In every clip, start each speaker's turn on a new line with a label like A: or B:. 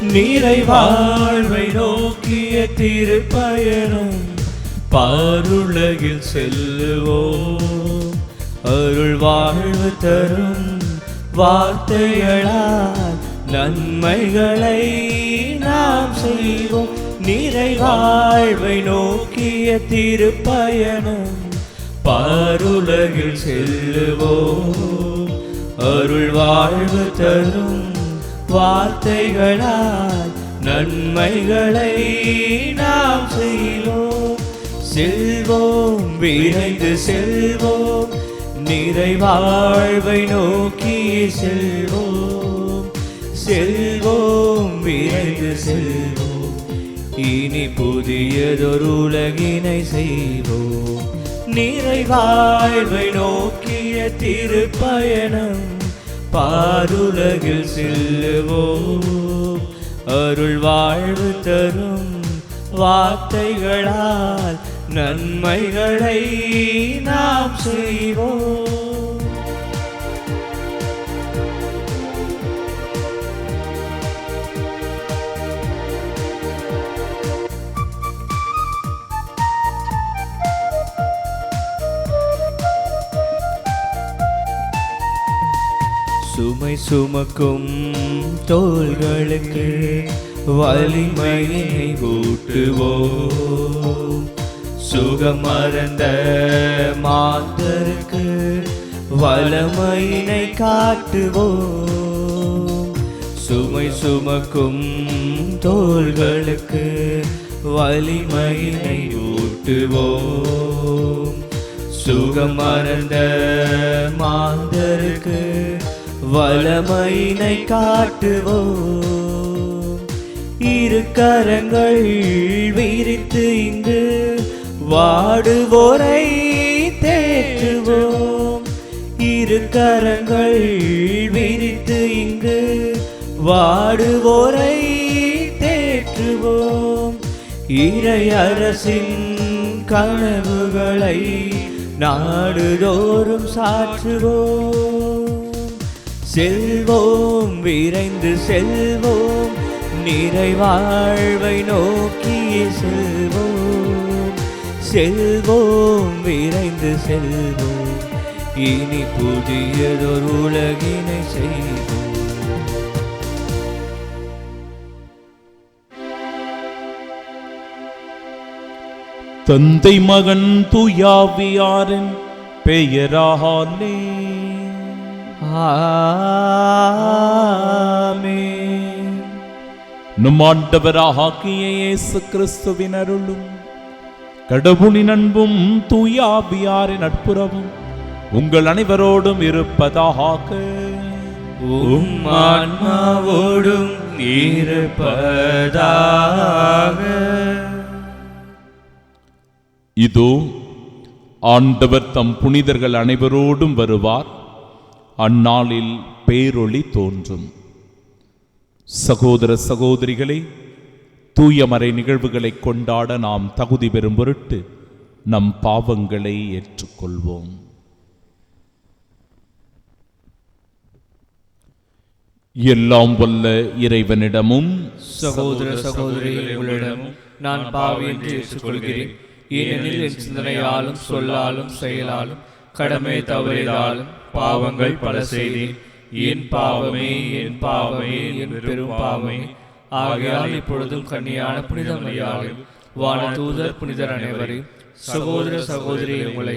A: நிறைவாழ்வை நோக்கிய திருப்பயணம் பாருலகில் செல்லுவோம். அருள் வாழ்வு தரும் வார்த்தைகளால் நன்மைகளை நாம் செய்வோம். நிறைவாழ்வை நோக்கிய திருப்பயணம் பாருலகில் செல்லுவோம். அருள் வாழ்வு தரும் வார்த்தைகளால் நன்மைகளை நாம் செய்வோம். செல்வோம், விரைந்து செல்வோம், நிறைவாழ்வை நோக்கி செல்வோம். செல்வோம், விரைந்து செல்வோம், இனி புதியதொரு உலகினை செய்வோம். நிறைவாழ்வை நோக்கிய திருப்பயணம் பாருலகில் செல்லுவோம். அருள் வாழ்வு தரும் வார்த்தைகளால் நன்மைகளை நாம் செய்வோம். சுமை சுமக்கும் தோள்களுக்கு வலிமையை ஊட்டுவோம். சுகம் மறந்த மாந்தருக்கு வலமையினை காட்டுவோம். சுமை சுமக்கும் தோள்களுக்கு வலிமையினை ஊட்டுவோம். சுகம் மறந்த மாந்தருக்கு வலமையினை காட்டுவோம். இரு கரங்கள் விரித்து இங்கு வாடுவோரை தேற்றுவோம். இரு கரங்கள் விரித்து இங்கு வாடுவோரை தேற்றுவோம். இறை அரசின் கனவுகளை நாடுதோறும் சாற்றுவோம். செல்வோம், விரைந்து செல்வோம், நிறைவாழ்வை நோக்கி செல்வோம். செல்வோம், விரைந்து செல்வோம், இனி புதியதொரு உலகினை செய்வோம்.
B: தந்தை மகன் தூயாவியாரின் பெயராலே
A: ஆமென்.
B: நம் ஆண்டவராகிய இயேசு கிறிஸ்துவின் அருளும் கடவுளின் அன்பும் தூயாவியாரின் நட்புறவும் உங்கள் அனைவரோடும் இருப்பதாக.
A: உம் ஆன்மாவோடும் இருப்பதாக.
B: இதோ ஆண்டவர் தம் புனிதர்கள் அனைவரோடும் வருவார். அந்நாளில் பேரொளி தோன்றும். சகோதர சகோதரிகளே, தூயமறை நிகழ்வுகளை கொண்டாட நாம் தகுதி பெறும் பொருட்டு நம் பாவங்களை ஏற்றுக்கொள்வோம். எல்லாம் வல்ல இறைவனிடமும்
A: சகோதர சகோதரிகளிடமும் நான் பாவி என்று ஏற்றுக்கொள்கிறேன். ஏனெனில் என் சிந்தனையாலும் சொல்லாலும் செயலாலும் கடமை தவறியதாலும் பாவங்கள் பல செய்தேன். என் பாவமே, என் பாவமே, என் பெரும் பாவமே. ஆகையால் இப்பொழுதும் கன்னியான புனித மரியாதையும் வானதூதர் புனிதர் அனைவரையும் சகோதர சகோதரி உங்களை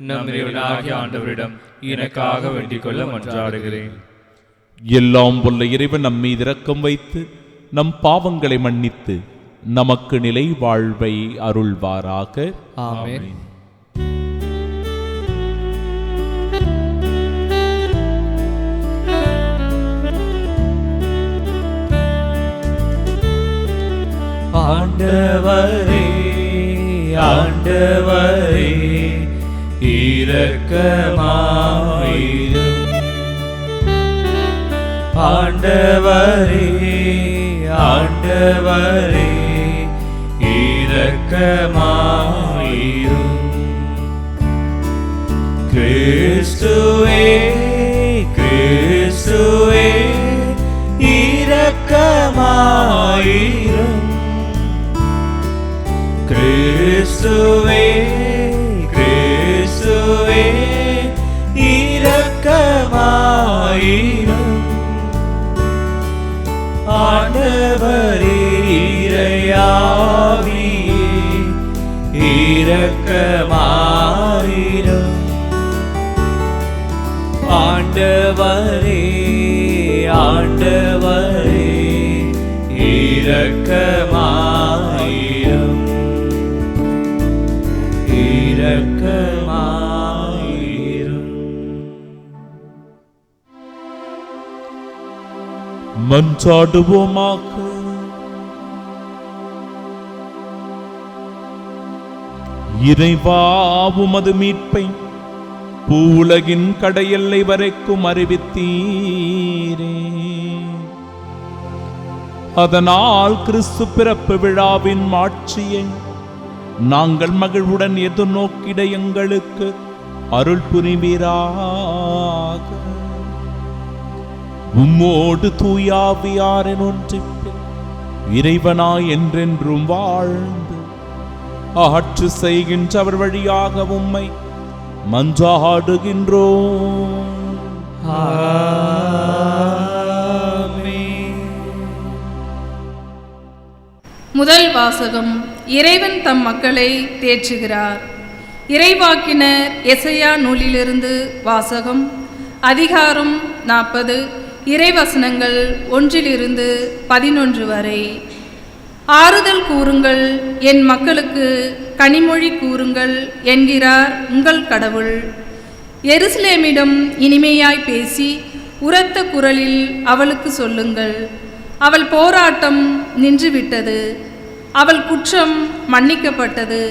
A: நம் இறைவனாகிய ஆண்டவரிடம் எனக்காக வேண்டிக் கொள்ள மன்றாடுகிறேன்.
B: எல்லாம் வல்ல இறைவன் நம் மீது இரக்கம் வைத்து நம் பாவங்களை மன்னித்து நமக்கு நிலை வாழ்வை அருள்வாராக.
A: ஆமென். ஆண்டவரே, ஆண்டவரே, இரக்கமாயிரும். ஆண்டவரே, ஆண்டவரே, இரக்கமாயிரும். கிறிஸ்துவே, கிறிஸ்துவே, இரக்கமாயிரும். கிறிஸ்துவே கிறிஸ்துவே இரக்கமாயிரும். ஆண்டவரே இறையாவியே இரக்கமாயிரும். ஆண்டவரே ஆண்டவரே இரக்கமாயிரும் இரக்கமாயிரும்.
B: மன்றாடுவோமாக. இறைவா, உமது மீட்பை பூவுலகின் கடையெல்லை வரைக்கும் அறிவித்தீரே. அதனால் கிறிஸ்து பிறப்பு விழாவின் மாட்சியை நாங்கள் மகிழ்வுடன் எதிர்நோக்கிட எங்களுக்கு அருள் புரிவீராக. உம்மோடு தூயாவியாரின் ஒன்றிப்பில் இறைவனாய் என்றென்றும் வாழ்ந்து ஆட்சி செய்கின்றவர் வழியாக உம்மை மன்றாடுகின்றோம்.
C: முதல் வாசகம். இறைவன் தம் மக்களை தேற்றுகிறார். இறைவாக்கினர் எசையா நூலிலிருந்து வாசகம். அதிகாரம் 40, இறைவசனங்கள் 1-11 வரை. ஆறுதல் கூறுங்கள், என் மக்களுக்கு கனிமொழி கூறுங்கள் என்கிறார் உங்கள் கடவுள். எருசலேமிடம் இனிமையாய் பேசி உரத்த குரலில் அவளுக்கு சொல்லுங்கள். அவள் போராட்டம் நின்றுவிட்டது, அவள் குற்றம் மன்னிக்கப்பட்டது.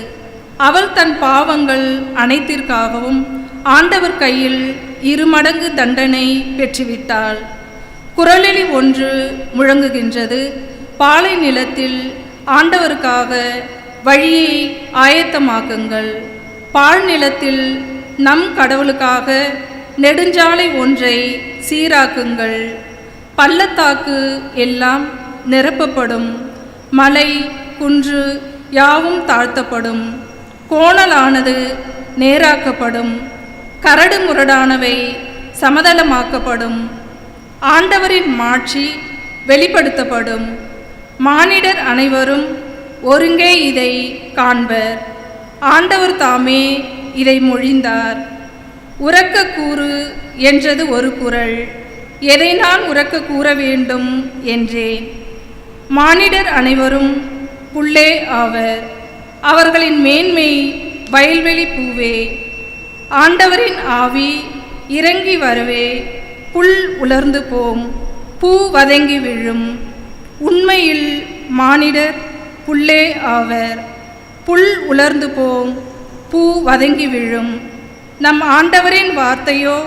C: அவள் தன் பாவங்கள் அனைத்திற்காகவும் ஆண்டவர் கையில் 2 மடங்கு தண்டனை பெற்றுவிட்டாள். குரலெலி ஒன்று முழங்குகின்றது. பாலை நிலத்தில் ஆண்டவருக்காக வழியை ஆயத்தமாக்குங்கள். பாழ் நிலத்தில் நம் கடவுளுக்காக நெடுஞ்சாலை ஒன்றை சீராக்குங்கள். பள்ளத்தாக்கு எல்லாம் நிரப்பப்படும், மலை குன்று யாவும் தாழ்த்தப்படும். கோணலானது நேராக்கப்படும், கரடு முரடானவை சமதளமாக்கப்படும். ஆண்டவரின் மாட்சி வெளிப்படுத்தப்படும். மானிடர் அனைவரும் ஒருங்கே இதை காண்பர். ஆண்டவர் தாமே இதை மொழிந்தார். உரக்க கூறு என்றது ஒரு குரல். எதை நான் உரக்க கூற வேண்டும் என்றேன். மானிடர் அனைவரும் புல்லே ஆவர், அவர்களின் மேன்மை வயல்வெளி பூவே. ஆண்டவரின் ஆவி இறங்கி வரவே புல் உலர்ந்து போம், பூ வதங்கி விழும். உண்மையில் மானிடர் புல்லே ஆவர், புல் உலர்ந்து போம், பூ வதங்கி விழும். நம் ஆண்டவரின் வார்த்தையோ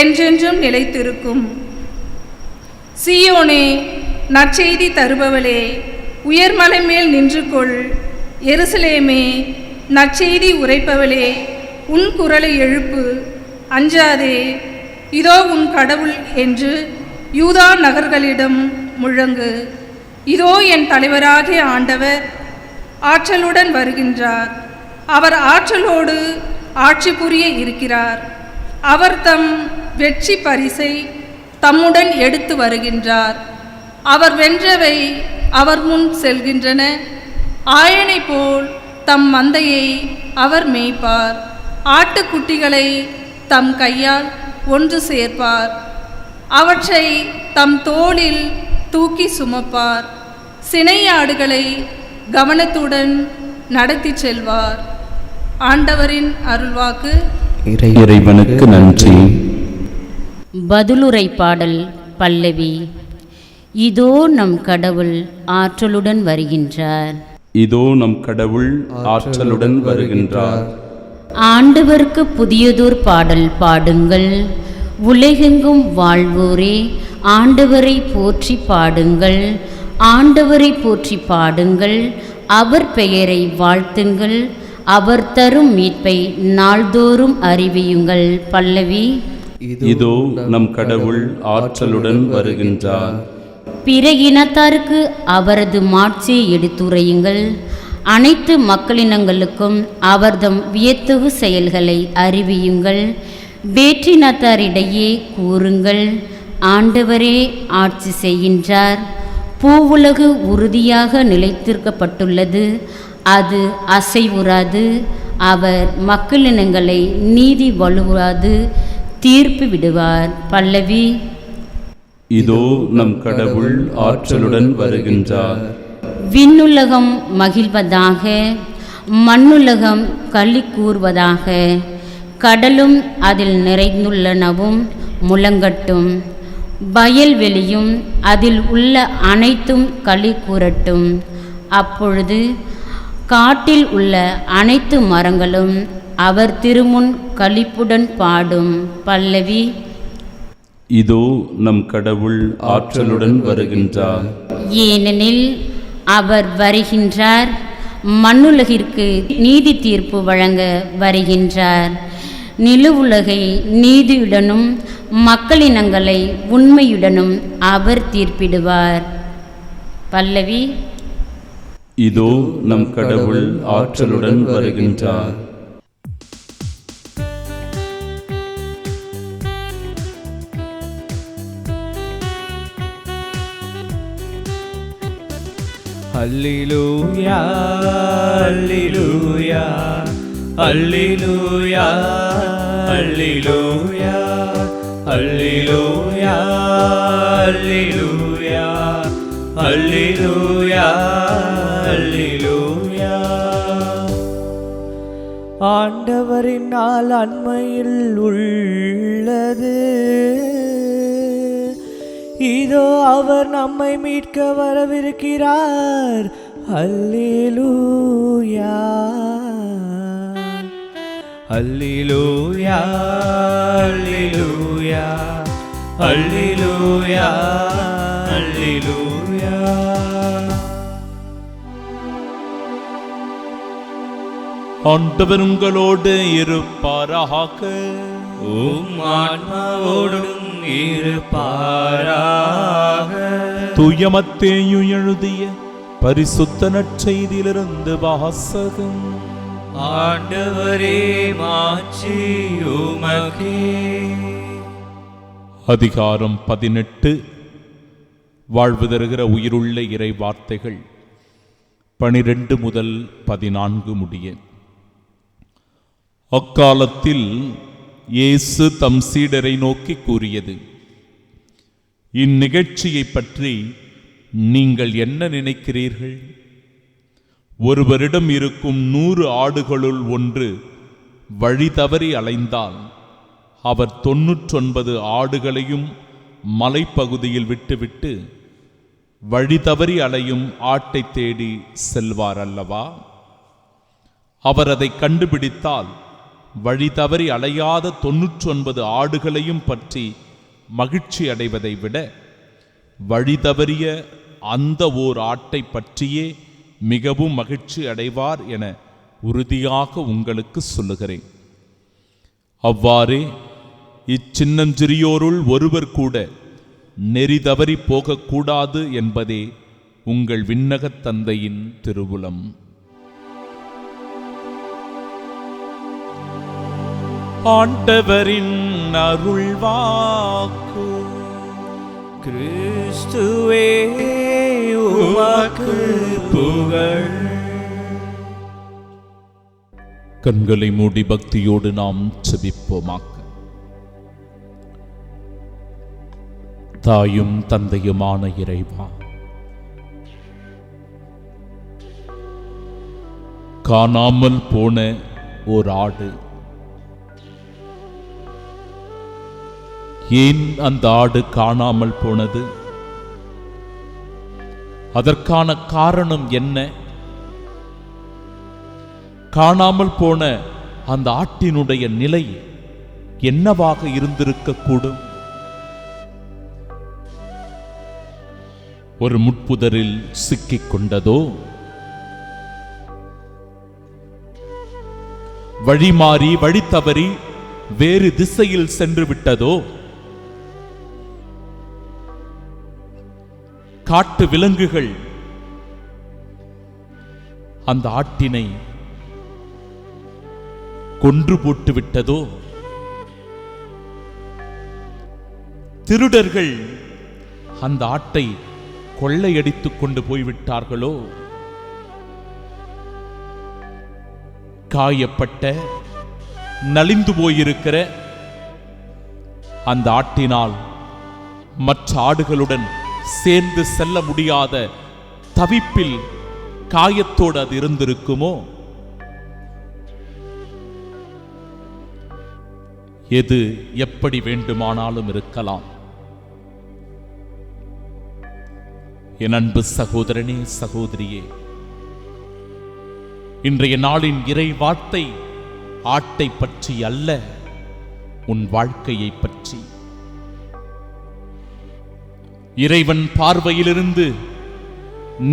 C: என்றென்றும் நிலைத்திருக்கும். சீயோனே, நற்செய்தி தருபவளே, உயர்மலை மேல் நின்று கொள். எருசலேமே, நற்செய்தி உரைப்பவளே, உன் குரலை எழுப்பு, அஞ்சாதே. இதோ உன் கடவுள் என்று யூதா நகர்களிடம் முழங்கு. இதோ என் தலைவராகிய ஆண்டவர் ஆற்றலுடன் வருகின்றார். அவர் ஆற்றலோடு ஆட்சி புரிய இருக்கிறார். அவர் தம் வெற்றி பரிசை தம்முடன் எடுத்து வருகின்றார். அவர் வென்றவை அவர் முன் செல்கின்றன. ஆயனை போல் தம் மந்தையை அவர் மேய்ப்பார். ஆட்டுக்குட்டிகளை தம் கையால் ஒன்று சேர்ப்பார். அவற்றை தம் தோளில் தூக்கி சுமப்பார். சினையாடுகளை கவனத்துடன் நடத்தி செல்வார். ஆண்டவரின் அருள்வாக்கு.
D: இறைவனுக்கு நன்றி.
E: பதிலுரை பாடல் பல்லவி. இதோ நம் கடவுள் ஆற்றலுடன் வருகின்றார்.
D: இதோ நம் கடவுள் ஆற்றலுடன் வருகின்றார்.
E: ஆண்டவருக்கு புதியதோர் பாடல் பாடுங்கள். உலகெங்கும் வாழ்வோரே, ஆண்டவரை போற்றி பாடுங்கள். ஆண்டவரை போற்றி பாடுங்கள். அவர் பெயரை வாழ்த்துங்கள். அவர் தரும் மீட்பை நாள்தோறும் அறிவியுங்கள். பல்லவி.
D: இதோ நம் கடவுள் ஆற்றலுடன் வருகின்றார்.
E: பிற இனத்தாருக்கு அவரது மாட்சியை எடுத்துரையுங்கள். அனைத்து மக்களினங்களுக்கும் அவர்தம் வியத்தகு செயல்களை அறிவியுங்கள். வேற்றினத்தாரிடையே கூறுங்கள், ஆண்டவரே ஆட்சி செய்கின்றார். பூவுலகு உறுதியாக நிலைத்திருக்கப்பட்டுள்ளது, அது அசைவுறாது. அவர் மக்களினங்களை நீதி வலுவாது தீர்ப்பு விடுவார். பல்லவி.
D: இதோ நம் கடவுள் ஆற்றலுடன் வருகின்றார்.
E: விண்ணுலகம் மகிழ்வதாக, மண்ணுலகம் களி கூர்வதாக. கடலும் அதில் நிறைந்துள்ளனவும் முழங்கட்டும். வயல்வெளியும் அதில் உள்ள அனைத்தும் களி கூறட்டும். அப்பொழுது காட்டில் உள்ள அனைத்து மரங்களும் அவர் திருமுன் களிப்புடன் பாடும். பல்லவி.
D: இதோ நம் கடவுள் ஆற்றலுடன் வருகின்றார்.
E: ஏனெனில் அவர் வருகின்றார், மண்ணுலகிற்கு நீதி தீர்ப்பு வழங்க வருகின்றார். நிலவுலகை நீதியுடனும் மக்களினங்களை உண்மையுடனும் அவர் தீர்ப்பிடுவார். பல்லவி.
D: இதோ நம் கடவுள் ஆற்றலுடன் வருகின்றார்.
A: அல்லேலூயா அல்லேலூயா அல்லேலூயா அல்லேலூயா அல்லேலூயா அல்லேலூயா அல்லேலூயா அல்லேலூயா. ஆண்டவரின் நாள் அண்மையில் உள்ளது, இதோ அவர் நம்மை மீட்க வரவிருக்கிறார். அல்லேலூயா அல்லேலூயா அல்லேலூயா அல்லேலூயா அல்லேலூயா.
B: ஆண்டவர் உங்களோடு இருப்பாராக.
A: உம் ஆன்மாவோடும் இருப்பாராக.
B: தூய மத்தேயு எழுதிய பரிசுத்த நற்செய்தியிலிருந்து வாசகம்.
A: ஆண்டவரே மாட்சி உமக்கே.
B: அதிகாரம் 18. வாழ்வு தருகிற உயிருள்ள இறை வார்த்தைகள் 12 முதல் 14 முடிய. அக்காலத்தில் இயேசு தம் சீடரை நோக்கி கூறியது, இந்நிகழ்ச்சியை பற்றி நீங்கள் என்ன நினைக்கிறீர்கள்? ஒருவரிடம் இருக்கும் 100 ஆடுகளுள் ஒன்று வழி தவறி அலைந்தால் அவர் 99 ஆடுகளையும் மலைப்பகுதியில் விட்டுவிட்டு வழி தவறி அலையும் ஆட்டை தேடி செல்வார் அல்லவா? அவர் அதை கண்டுபிடித்தால் வழி தவறி அலையாத 99 ஆடுகளையும் பற்றி மகிழ்ச்சி அடைவதை விட வழி தவறிய அந்த ஓர் ஆட்டை பற்றியே மிகவும் மகிழ்ச்சி அடைவார் என உறுதியாக உங்களுக்கு சொல்லுகிறேன். அவ்வாறே இச்சின்னஞ்சிறியோருள் ஒருவர் கூட நெறி தவறி போகக்கூடாது என்பதே உங்கள் விண்ணகத் தந்தையின் திருவுளம். ஆண்டவரின் அருள்வாக்கு.
A: கிறிஸ்துவே உமக்கு புகழ்.
B: கண்களை மூடி பக்தியோடு நாம் செபிப்போமாக. தாயும் தந்தையுமான இறைவா, காணாமல் போன ஓர் ஆடு, ஏன் அந்த ஆடு காணாமல் போனது? அதற்கான காரணம் என்ன? காணாமல் போன அந்த ஆட்டினுடைய நிலை என்னவாக இருந்திருக்கக்கூடும்? ஒரு முட்புதரில் சிக்கிக் கொண்டதோ? வழி மாறி வழி தவறி வேறு திசையில் சென்று விட்டதோ? காட்டு விலங்குகள் அந்த ஆட்டினை கொன்று போட்டு விட்டதோ? திருடர்கள் அந்த ஆட்டை கொள்ளையடித்துக் கொண்டு போய்விட்டார்களோ? காயப்பட்ட நலிந்து போயிருக்கிற அந்த ஆட்டினால் மற்ற ஆடுகளுடன் சேர்ந்து செல்ல முடியாத தவிப்பில் காயத்தோடு அது இருந்திருக்குமோ? எது எப்படி வேண்டுமானாலும் இருக்கலாம். என் அன்பு சகோதரனே, சகோதரியே, இன்றைய நாளின் இறை வார்த்தை ஆட்டை பற்றி அல்ல, உன் வாழ்க்கையை பற்றி. இறைவன் பார்வையிலிருந்து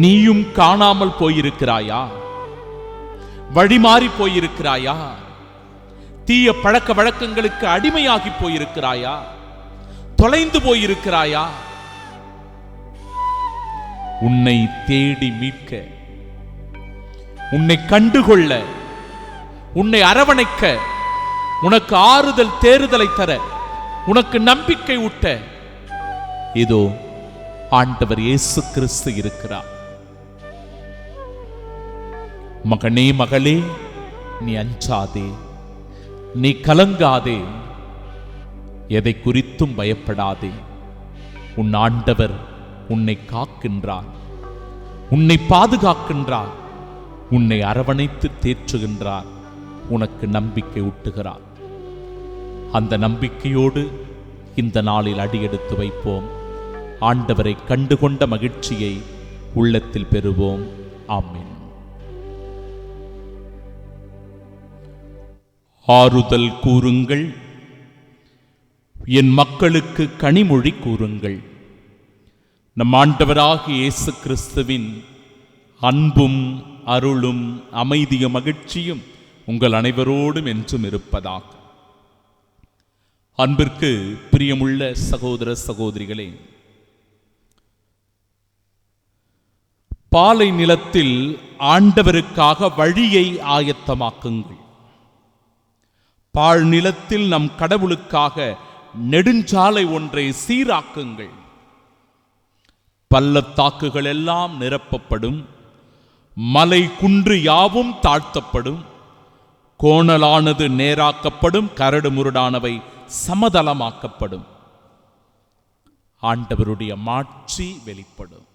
B: நீயும் காணாமல் போயிருக்கிறாயா? வழிமாறி போயிருக்கிறாயா? தீய பழக்க வழக்கங்களுக்கு அடிமையாகி போயிருக்கிறாயா? தொலைந்து போயிருக்கிறாயா? உன்னை தேடி மீட்க, உன்னை கண்டுகொள்ள, உன்னை அரவணைக்க, உனக்கு ஆறுதல் தேறுதலை தர, உனக்கு நம்பிக்கை ஊட்ட இதோ ஆண்டவர் இயேசு கிறிஸ்து இருக்கிறார். மகனே, மகளே, நீ அஞ்சாதே, நீ கலங்காதே, எதை குறித்தும் பயப்படாதே. உன் ஆண்டவர் உன்னை காக்கின்றார், உன்னை பாதுகாக்கின்றார், உன்னை அரவணைத்து தேற்றுகின்றார், உனக்கு நம்பிக்கை ஊட்டுகிறார். அந்த நம்பிக்கையோடு இந்த நாளில் அடியெடுத்து வைப்போம். ஆண்டவரை கண்டுகொண்ட மகிழ்ச்சியை உள்ளத்தில் பெறுவோம். ஆமென். ஆறுதல் கூறுங்கள், என் மக்களுக்கு கனிமொழி கூறுங்கள். நம் ஆண்டவராகிய இயேசு கிறிஸ்துவின் அன்பும் அருளும் அமைதியும் மகிழ்ச்சியும் உங்கள் அனைவரோடும் என்றும் இருப்பதாக. அன்பிற்கு பிரியமுள்ள சகோதர சகோதரிகளே, பாலை நிலத்தில் ஆண்டவருக்காக வழியை ஆயத்தமாக்குங்கள். பாழ் நிலத்தில் நம் கடவுளுக்காக நெடுஞ்சாலை ஒன்றை சீராக்குங்கள். பள்ளத்தாக்குகள் எல்லாம் நிரப்பப்படும், மலை குன்று யாவும் தாழ்த்தப்படும், கோணலானது நேராக்கப்படும், கரடு முரடானவை சமதளமாக்கப்படும். ஆண்டவருடைய மாட்சி வெளிப்படும்.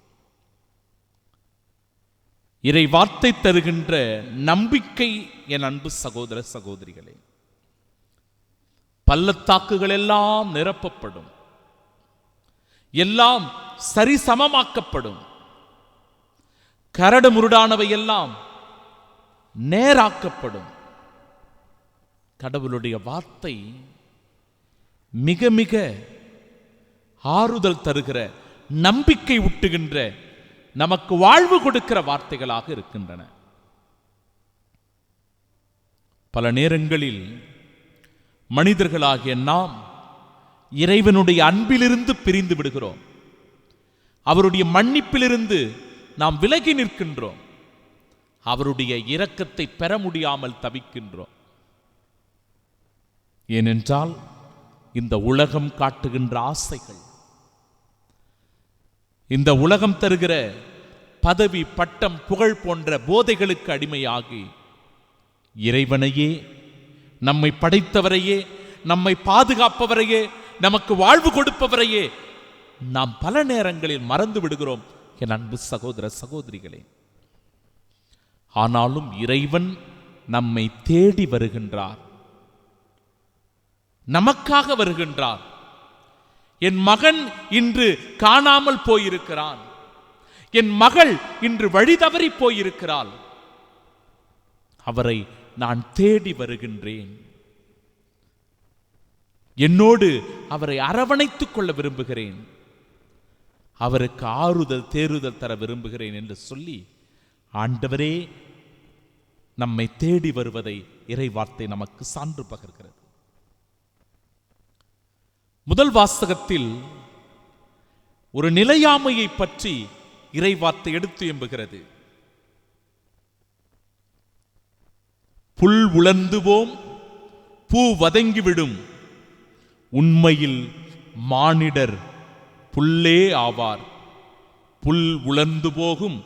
B: இறை வார்த்தை தருகின்ற நம்பிக்கை என் அன்பு சகோதர சகோதரிகளே, பள்ளத்தாக்குகள் எல்லாம் நிரப்பப்படும், எல்லாம் சரிசமமாக்கப்படும், கரடு முருடானவை எல்லாம் நேராக்கப்படும். கடவுளுடைய வார்த்தை மிக மிக ஆறுதல் தருகிற, நம்பிக்கை ஊட்டுகின்ற, நமக்கு வாழ்வு கொடுக்கிற வார்த்தைகளாக இருக்கின்றன. பல நேரங்களில் மனிதர்களாகிய நாம் இறைவனுடைய அன்பிலிருந்து பிரிந்து விடுகிறோம். அவருடைய மன்னிப்பிலிருந்து நாம் விலகி நிற்கின்றோம். அவருடைய இரக்கத்தை பெற முடியாமல் தவிக்கின்றோம். ஏனென்றால் இந்த உலகம் காட்டுகின்ற ஆசைகள், இந்த உலகம் தருகிற பதவி, பட்டம், புகழ் போன்ற போதைகளுக்கு அடிமையாகி இறைவனையே, நம்மை படைத்தவரையே, நம்மை பாதுகாப்பவரையே, நமக்கு வாழ்வு கொடுப்பவரையே நாம் பல நேரங்களில் மறந்து விடுகிறோம் என் அன்பு சகோதர சகோதரிகளே. ஆனாலும் இறைவன் நம்மை தேடி வருகின்றார், நமக்காக வருகின்றார். என் மகன் இன்று காணாமல் போயிருக்கிறான், என் மகள் இன்று வழி தவறி போயிருக்கிறாள், அவரை நான் தேடி வருகின்றேன், என்னோடு அவரை அரவணைத்துக் கொள்ள விரும்புகிறேன், அவருக்கு ஆறுதல் தேறுதல் தர விரும்புகிறேன் என்று சொல்லி ஆண்டவரே நம்மை தேடி வருவதை இறை வார்த்தை நமக்கு சான்று பகர்கிறது. முதல் வாசகத்தில் ஒரு நிலையாமையை பற்றி இறை வார்த்தை எடுத்து எம்புகிறது. புல் உலர்ந்து போம், பூ வதங்கிவிடும். உண்மையில் மானிடர் புல்லே ஆவார். புல் உலர்ந்து போகும்,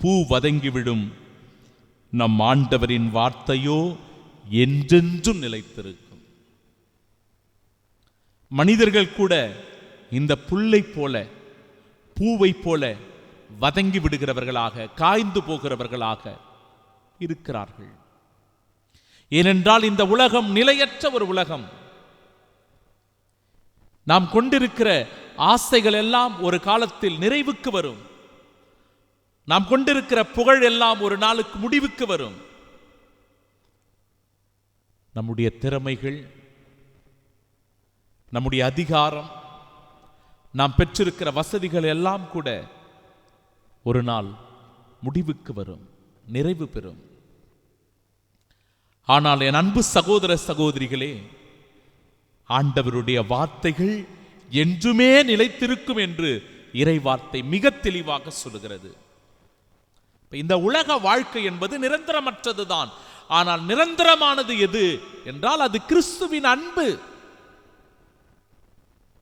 B: பூ வதங்கிவிடும். நம் ஆண்டவரின் வார்த்தையோ என்றென்றும் நிலைத்திருக்கும். மனிதர்கள் கூட இந்த புல்லை போல, பூவை போல வதங்கி விடுகிறவர்களாக, காய்ந்து போகிறவர்களாக இருக்கிறார்கள். ஏனென்றால் இந்த உலகம் நிலையற்ற ஒரு உலகம். நாம் கொண்டிருக்கிற ஆசைகள் எல்லாம் ஒரு காலத்தில் நிறைவுக்கு வரும். நாம் கொண்டிருக்கிற புகழ் எல்லாம் ஒரு நாளுக்கு முடிவுக்கு வரும். நம்முடைய திறமைகள், நம்முடைய அதிகாரம், நாம் பெற்றிருக்கிற வசதிகள் எல்லாம் கூட ஒரு நாள் முடிவுக்கு வரும், நிறைவு பெறும். ஆனால் என் அன்பு சகோதர சகோதரிகளே, ஆண்டவருடைய வார்த்தைகள் என்றுமே நிலைத்திருக்கும் என்று இறை வார்த்தை மிக தெளிவாக சொல்கிறது. இந்த உலக வாழ்க்கை என்பது நிரந்தரமற்றதுதான். ஆனால் நிரந்தரமானது எது என்றால் அது கிறிஸ்துவின் அன்பு,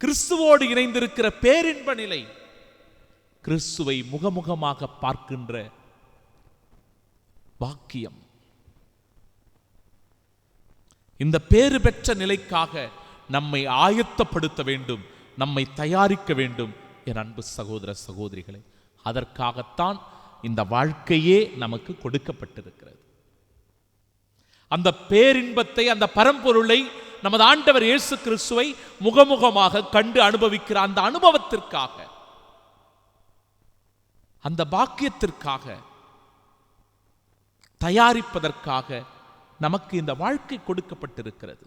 B: கிறிஸ்துவோடு இணைந்திருக்கிற பேரின்ப நிலை, கிறிஸ்துவை முகமுகமாக பார்க்கின்ற பாக்கியம். இந்த பேறு பெற்ற நிலைக்காக நம்மை ஆயத்தப்படுத்த வேண்டும், நம்மை தயாரிக்க வேண்டும் என் அன்பு சகோதர சகோதரிகளை. அதற்காகத்தான் இந்த வாழ்க்கையே நமக்கு கொடுக்கப்பட்டிருக்கிறது. அந்த பேரின்பத்தை, அந்த பரம்பொருளை, நமது ஆண்டவர் இயேசு கிறிஸ்துவை முகமுகமாக கண்டு அனுபவிக்கிற அந்த அனுபவத்திற்காக, அந்த பாக்கியத்திற்காக, தயாரிப்பதற்காக நமக்கு இந்த வாழ்க்கை கொடுக்கப்பட்டிருக்கிறது.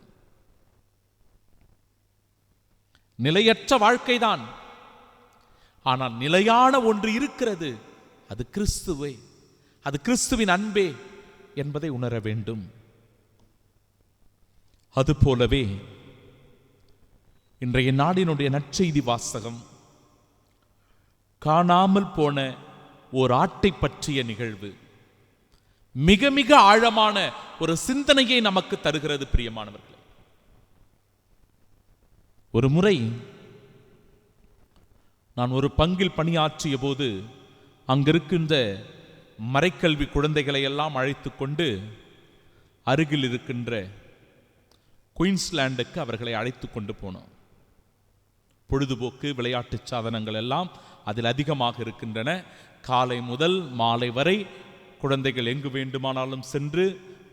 B: நிலையற்ற வாழ்க்கைதான். ஆனால் நிலையான ஒன்று இருக்கிறது. அது கிறிஸ்துவே, அது கிறிஸ்துவின் அன்பே என்பதை உணர வேண்டும். அதுபோலவே இன்றைய நாடினுடைய நற்செய்தி வாசகம் காணாமல் போன ஓர் ஆட்டை பற்றிய நிகழ்வு மிக மிக ஆழமான ஒரு சிந்தனையை நமக்கு தருகிறது. பிரியமானவர்களே, ஒரு முறை நான் ஒரு பங்கில் பணியாற்றிய போது அங்கிருக்கின்ற மறைக்கல்வி குழந்தைகளை எல்லாம் அழைத்து கொண்டு அருகில் இருக்கின்ற குயின்ஸ்லாண்டுக்கு அவர்களை அழைத்து கொண்டு போனோம். பொழுதுபோக்கு விளையாட்டு சாதனங்கள் எல்லாம் அதில் அதிகமாக இருக்கின்றன. காலை முதல் மாலை வரை குழந்தைகள் எங்கு வேண்டுமானாலும் சென்று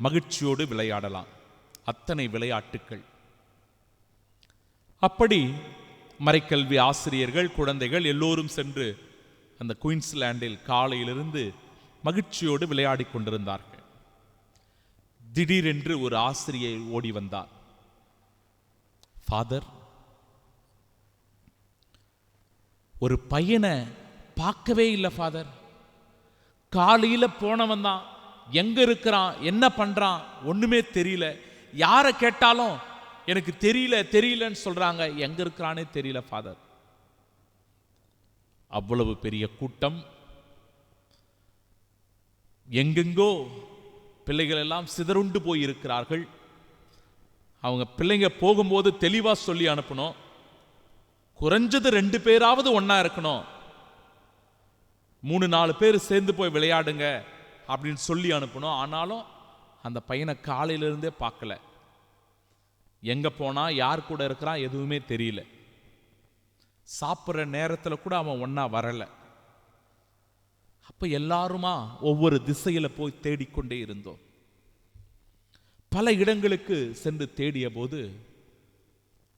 B: மகிழ்ச்சியோடு விளையாடலாம். அத்தனை விளையாட்டுக்கள். அப்படி மறைக்கல்வி ஆசிரியர்கள், குழந்தைகள் எல்லோரும் சென்று அந்த குயின்ஸ்லாண்டில் காலையிலிருந்து மகிழ்ச்சியோடு விளையாடி கொண்டிருந்தார்கள். திடீரென்று ஒரு ஆசிரியர் ஓடி வந்தார். ஃபாதர், ஒரு பையனை பார்க்கவே இல்லை ஃபாதர். காலையில போனவன் தான், எங்க இருக்கிறான், என்ன பண்றான் ஒண்ணுமே தெரியல. யாரை கேட்டாலும் எனக்கு தெரியலன்னு சொல்றாங்க. எங்க இருக்கிறானே தெரியல ஃபாதர். அவ்வளவு பெரிய கூட்டம், எங்கெங்கோ பிள்ளைகள் எல்லாம் சிதறுண்டு போய் இருக்கிறார்கள். அவங்க பிள்ளைங்க போகும்போது தெளிவா சொல்லி அனுப்பணும். குறைஞ்சது 2 பேராவது ஒன்னா இருக்கணும். 3-4 பேர் சேர்ந்து போய் விளையாடுங்க அப்படின்னு சொல்லி அனுப்பணும். ஆனாலும் அந்த பையனை காலையிலிருந்தே பார்க்கல. எங்க போனா, யார் கூட இருக்கிறான் எதுவுமே தெரியல. சாப்பிட்ற நேரத்தில் கூட அவன் ஒன்னா வரல. அப்ப எல்லாருமா ஒவ்வொரு திசையில போய் தேடிக்கொண்டே இருந்தோம். பல இடங்களுக்கு சென்று தேடிய போது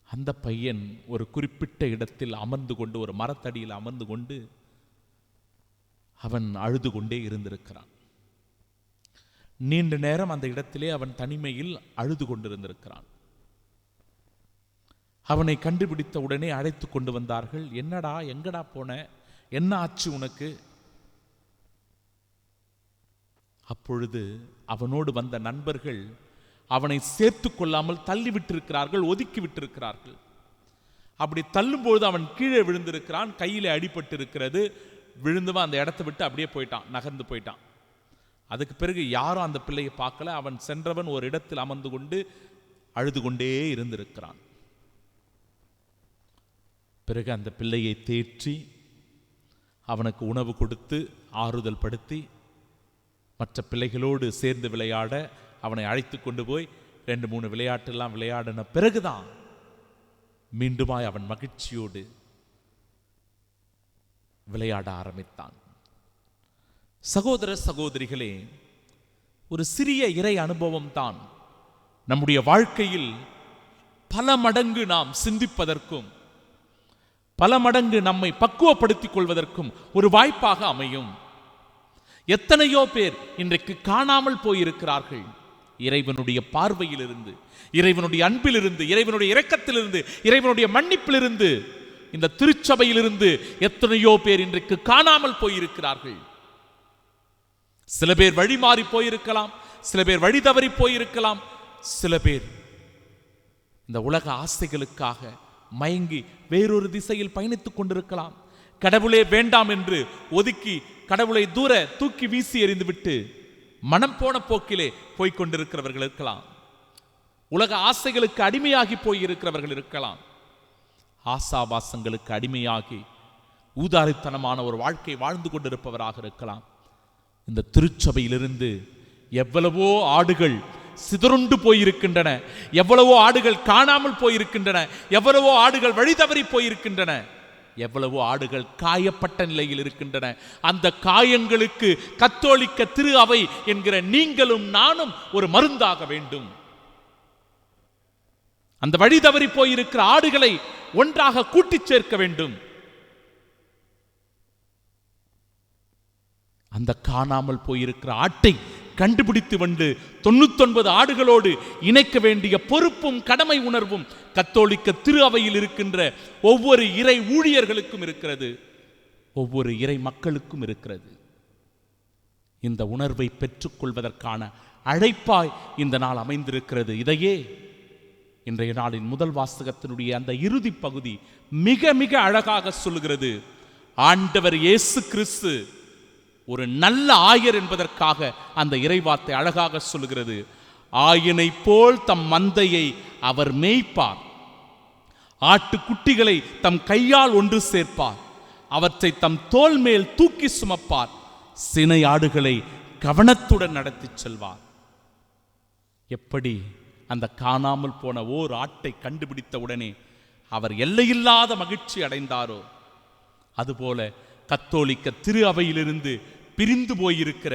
B: அந்த பையன் ஒரு குறிப்பிட்ட இடத்தில் அமர்ந்து கொண்டு, ஒரு மரத்தடியில் அமர்ந்து கொண்டு அவன் அழுது கொண்டே இருந்திருக்கிறான். நீண்ட நேரம் அந்த இடத்திலே அவன் தனிமையில் அழுது கொண்டிருந்திருக்கிறான். அவனை கண்டுபிடித்த உடனே அழைத்து கொண்டு வந்தார்கள். என்னடா, எங்கடா போன, என்ன ஆச்சு உனக்கு? அப்பொழுது அவனோடு வந்த நண்பர்கள் அவனை சேர்த்து கொள்ளாமல் தள்ளி விட்டிருக்கிறார்கள், ஒதுக்கி விட்டிருக்கிறார்கள். அப்படி தள்ளும்போது அவன் கீழே விழுந்திருக்கிறான். கையில அடிபட்டு இருக்கிறது. விழுந்தவன் அந்த இடத்தை விட்டு அப்படியே போயிட்டான், நகர்ந்து போயிட்டான். அதுக்கு பிறகு யாரும் அந்த பிள்ளையை பார்க்கல. அவன் சென்றவன் ஒரு இடத்தில் அமர்ந்து கொண்டு அழுது கொண்டே இருந்திருக்கிறான். பிறகு அந்த பிள்ளையை தேற்றி அவனுக்கு உணவு கொடுத்து ஆறுதல் படுத்தி மற்ற பிள்ளைகளோடு சேர்ந்து விளையாட அவனை அழைத்து கொண்டு போய் 2-3 விளையாட்டெல்லாம் விளையாடின பிறகுதான் மீண்டுமாய் அவன் மகிழ்ச்சியோடு விளையாட ஆரம்பித்தான். சகோதர சகோதரிகளே, ஒரு சிறிய இறை அனுபவம் தான் நம்முடைய வாழ்க்கையில் பல மடங்கு நாம் சிந்திப்பதற்கும் பல மடங்கு நம்மை பக்குவப்படுத்திக் கொள்வதற்கும் ஒரு வாய்ப்பாக அமையும். எத்தனையோ பேர் இன்றைக்கு காணாமல் போயிருக்கிறார்கள். இறைவனுடைய பார்வையிலிருந்து, இறைவனுடைய அன்பிலிருந்து, இறைவனுடைய இரக்கத்திலிருந்து, இறைவனுடைய மன்னிப்பிலிருந்து, இந்த திருச்சபையிலிருந்து எத்தனையோ பேர் இன்றைக்கு காணாமல் போயிருக்கிறார்கள். சில பேர் வழி மாறி போயிருக்கலாம், சில பேர் வழி தவறி போயிருக்கலாம், சில பேர் இந்த உலக ஆசைகளுக்காக மயங்கி வேறொரு திசையில் பயணித்துக் கொண்டிருக்கலாம். கடவுளே வேண்டாம் என்று ஒதுக்கி கடவுளை தூர தூக்கி வீசி எறிந்துவிட்டு மனம் போன போக்கிலே போய்கொண்டிருக்கிறவர்கள் இருக்கலாம். உலக ஆசைகளுக்கு அடிமையாகி போயிருக்கிறவர்கள் இருக்கலாம். ஆசாபாசங்களுக்கு அடிமையாகி ஊதாரித்தனமான ஒரு வாழ்க்கை வாழ்ந்து கொண்டிருப்பவராக இருக்கலாம். இந்த திருச்சபையிலிருந்து எவ்வளவோ ஆடுகள் சிதறுண்டு போயிருக்கின்றன, எவ்வளவோ ஆடுகள் காணாமல் போயிருக்கின்றன, எவ்வளவோ ஆடுகள் வழி தவறி போயிருக்கின்றன, எவ்வளவோ ஆடுகள் காயப்பட்ட நிலையில் இருக்கின்றன. அந்த காயங்களுக்கு கத்தோலிக்க திரு அவை என்கிற நீங்களும் நானும் ஒரு மருந்தாக வேண்டும். அந்த வழி தவறி போயிருக்கிற ஆடுகளை ஒன்றாக கூட்டிச் சேர்க்க வேண்டும். அந்த காணாமல் போயிருக்கிற ஆட்டை கண்டுபிடித்து வந்து 99 ஆடுகளோடு இணைக்க வேண்டிய பொறுப்பும் கடமை உணர்வும் கத்தோலிக்க திரு அவையில் இருக்கின்ற ஒவ்வொரு இறை ஊழியர்களுக்கும் இருக்கிறது, ஒவ்வொரு இறை மக்களுக்கும் இருக்கிறது. இந்த உணர்வை பெற்றுக்கொள்வதற்கான அழைப்பாய் இந்த நாள் அமைந்திருக்கிறது. இதையே இன்றைய நாளின் முதல் வாசகத்தினுடைய அந்த இறுதி பகுதி மிக மிக அழகாக சொல்லுகிறது. ஆண்டவர் இயேசு கிறிஸ்து ஒரு நல்ல ஆயர் என்பதற்காக அந்த இறைவார்த்தை அழகாக சொல்லுகிறது. ஆயனை போல் தம் மந்தையை அவர் மேய்ப்பார், ஆட்டுக்குட்டிகளை தம் கையால் ஒன்று சேர்ப்பார், அவற்றை தம் தோள் மேல் தூக்கி சுமப்பார், சினை ஆடுகளை கவனத்துடன் நடத்தி செல்வார். எப்படி அந்த காணாமல் போன ஓர் ஆட்டை கண்டுபிடித்த உடனே அவர் எல்லையில்லாத மகிழ்ச்சி அடைந்தாரோ, அதுபோல கத்தோலிக்க திரு அவையிலிருந்து பிரிந்து போயிருக்கிற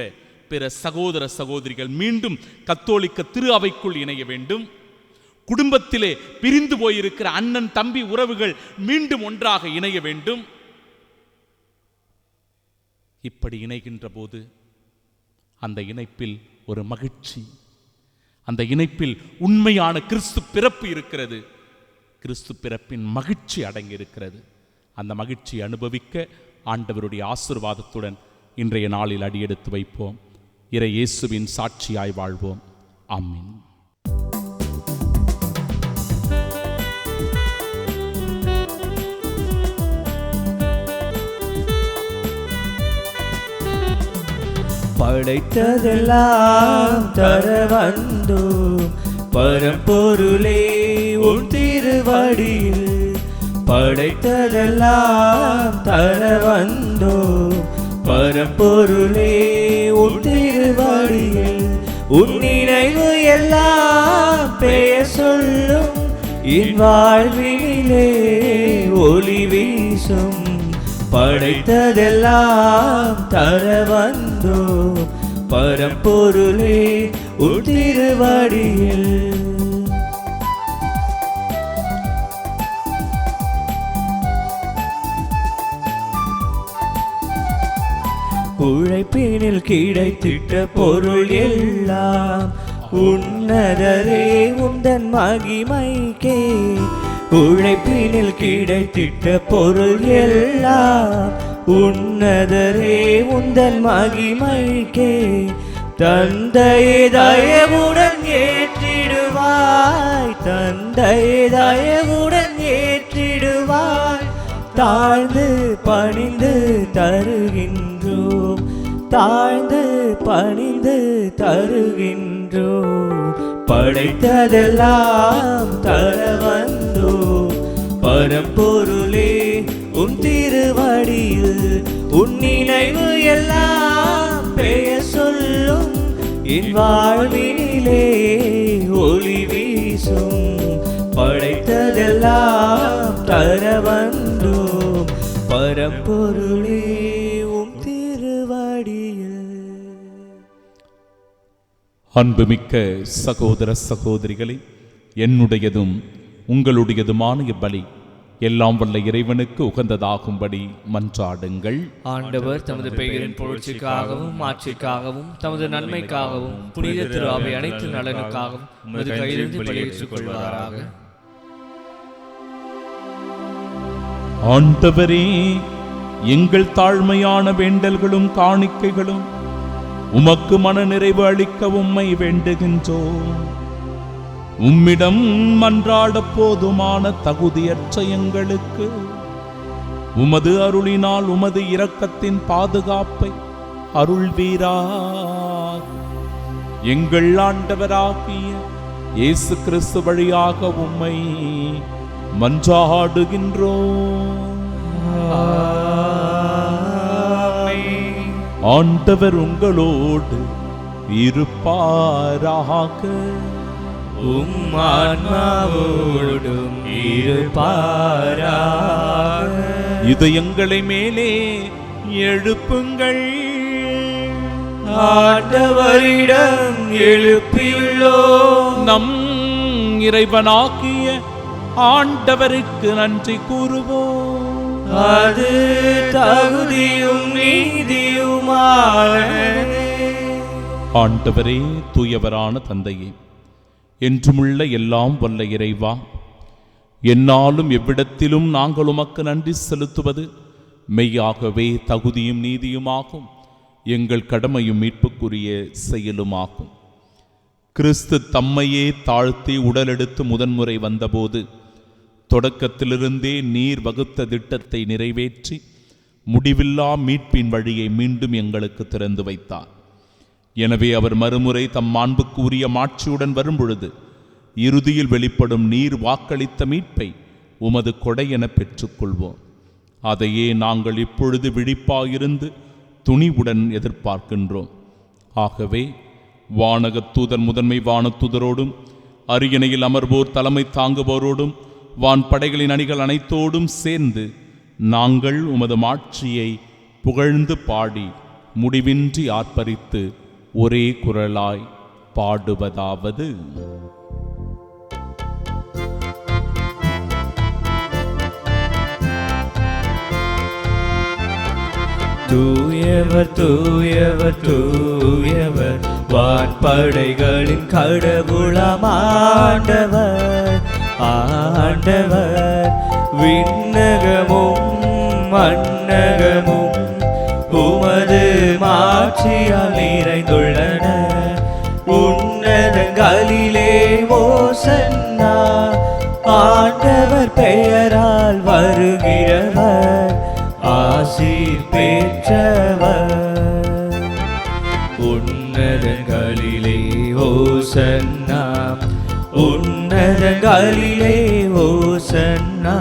B: பிற சகோதர சகோதரிகள் மீண்டும் கத்தோலிக்க திரு அவைக்குள் இணைய வேண்டும். குடும்பத்திலே பிரிந்து போயிருக்கிற அண்ணன் தம்பி உறவுகள் மீண்டும் ஒன்றாக இணைய வேண்டும். இப்படி இணைகின்ற போது அந்த இணைப்பில் ஒரு மகிழ்ச்சி, அந்த இணைப்பில் உண்மையான கிறிஸ்து பிறப்பு இருக்கிறது. கிறிஸ்து பிறப்பின் மகிழ்ச்சி அடங்கி இருக்கிறது. அந்த மகிழ்ச்சியை அனுபவிக்க ஆண்டவருடைய ஆசீர்வாதத்துடன் இன்றைய நாளில் அடியெடுத்து வைப்போம். இறை இயேசுவின் சாட்சியாய் வாழ்வோம். ஆமென்.
A: படைத்ததெல்லாம் தர வந்தோம் பரம்பொருளே உன் திருவடியில், படைத்ததெல்லாம் தர வந்தோம் பரம்பொருளே உன் திருவடியில், உன் நினைவு எல்லாம் பெயர் சொல்லும் என் வாழ்வினிலே ஒளி வீசும், படைத்ததெல்லாம் தர வந்தோம் பரம்பொருளே உன் திருவடியில். உழைப்பினில் கிடைத்திட்ட பொருள் எல்லாம் உன்னதரே உந்தன் மகிமைக்கே, உழைப்பினில் கிடைத்திட்ட பொருள் எல்லாம் உன்னதரே உந்தன் மகிமைக்கே, தந்தையே தயவுடன் ஏற்றிடுவாய், தந்தையே தயவுடன் ஏற்றிடுவாய், தாழ்ந்து பணிந்து தருகின்றோம் தாழ்ந்து பணிந்து தருகின்றோம். படைத்ததெல்லாம் தர வந்தோம். பரம்பொருளே உன் திருவடியில் உன் நினைவு எல்லாம் பெயர் சொல்லும். என் வாழ்வினிலே ஒளி வீசும். படைத்ததெல்லாம் தர வந்தோம். பரம்பொருளே உன் திருவடியில்.
B: அன்புமிக்க சகோதர சகோதரிகளே, என்னுடையதும் உங்களுடையதுமான இப்பலி எல்லாம் வல்ல இறைவனுக்கு உகந்ததாகும்படி மன்றாடுங்கள்.
A: ஆண்டவர் தமது பெயரின் புகழ்ச்சிக்காகவும் ஆட்சிக்காகவும் தமது நன்மைக்காகவும் புனித திருவாவை அனைத்து நலனுக்காகவும் உமது கையிலிருந்து பலியேற்றுக் கொள்வாராக.
B: ஆண்டவரே, எங்கள் தாழ்மையான வேண்டல்களும் காணிக்கைகளும் உமக்கு மன நிறைவு அளிக்க உம்மை வேண்டுகின்றோம். உம்மிடம் மன்றாட போதுமான தகுதியற்ற எங்களுக்கு உமது அருளினால் உமது இரக்கத்தின் பாதுகாப்பை அருள்வீராக. எங்கள் ஆண்டவராகிய இயேசு கிறிஸ்து வழியாக உம்மை மன்றாடுகின்றோம். ஆண்டவர் உங்களோடு இருப்பாராக.
A: உம் ஆன்மாவோடும் இருப்பாராக.
B: இதயங்களை மேலே எழுப்புங்கள்.
A: ஆண்டவரிடம் எழுப்பியுள்ளோம்.
B: நம் இறைவனாகிய ஆண்டவருக்கு நன்றி கூறுவோம்.
A: அது தகுதியும் நீதியுமானதே.
B: ஆண்டவரே, தூயவரான தந்தையே, என்றுமுள்ள எல்லாம் வல்ல இறைவா, என்னாலும் எவ்விடத்திலும் நாங்கள் உமக்கு நன்றி செலுத்துவது மெய்யாகவே தகுதியும் நீதியுமாகும். எங்கள் கடமையும் மீட்புக்குரிய செயலுமாகும். கிறிஸ்து தம்மையே தாழ்த்தி உடலெடுத்து முதன்முறை வந்தபோது தொடக்கத்திலிருந்தே நீர் வகுத்த திட்டத்தை நிறைவேற்றி முடிவில்லா மீட்பின் வழியை மீண்டும் எங்களுக்கு திறந்து வைத்தார். எனவே அவர் மறுமுறை தம் மாண்புக்கு உரிய மாட்சியுடன் வரும்பொழுது இறுதியில் வெளிப்படும் நீர் வாக்களித்த மீட்பை உமது கொடையென பெற்றுக்கொள்வோம். அதையே நாங்கள் இப்பொழுது விழிப்பாயிருந்து துணிவுடன் எதிர்பார்க்கின்றோம். ஆகவே வானகத் தூதர் முதன்மை வானத்தூதரோடும் அரியணையில் அமர்வோர் தலைமை தாங்குவோரோடும் வான் படைகளின் அணிகள் அனைத்தோடும் சேர்ந்து நாங்கள் உமது மாட்சியை புகழ்ந்து பாடி முடிவின்றி ஆர்ப்பரித்து ஒரே குரலாய் பாடுவதாவது:
A: தூயவர் தூயவர் தூயவர் வான்படைகளின் கடவுளாம் ஆண்டவர். ஆண்டவர் விண்ணகமும் மண்ணகமும் உமது மாட்சியால் நிறைந்துள்ளன. உன்னதங்களிலே ஓசன்னா. ஆண்டவர் பெயரால் வருகிறவர் ஆசீர் பெற்றவர். உன்னதங்களிலே ஓசன்னா. உன்னதங்களிலே ஓசன்னா.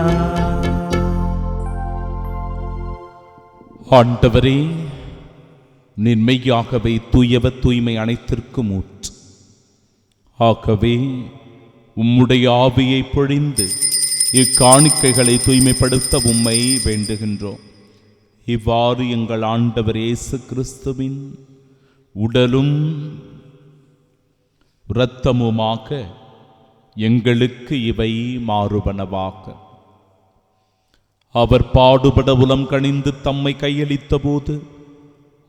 B: ஆண்டவரே, நீர் மெய்யாகவே தூயவர், தூய்மை அனைத்திற்கும் ஊற்று. ஆகவே உம்முடைய ஆவியை பொழிந்து இக்காணிக்கைகளை தூய்மைப்படுத்த உம்மை வேண்டுகின்றோம். இவ்வாறு எங்கள் ஆண்டவர் இயேசு கிறிஸ்துவின் உடலும் இரத்தமுமாக எங்களுக்கு இவை மாறுபனவாக. அவர் பாடுபட உலம் கனிந்து தம்மை கையளித்த போது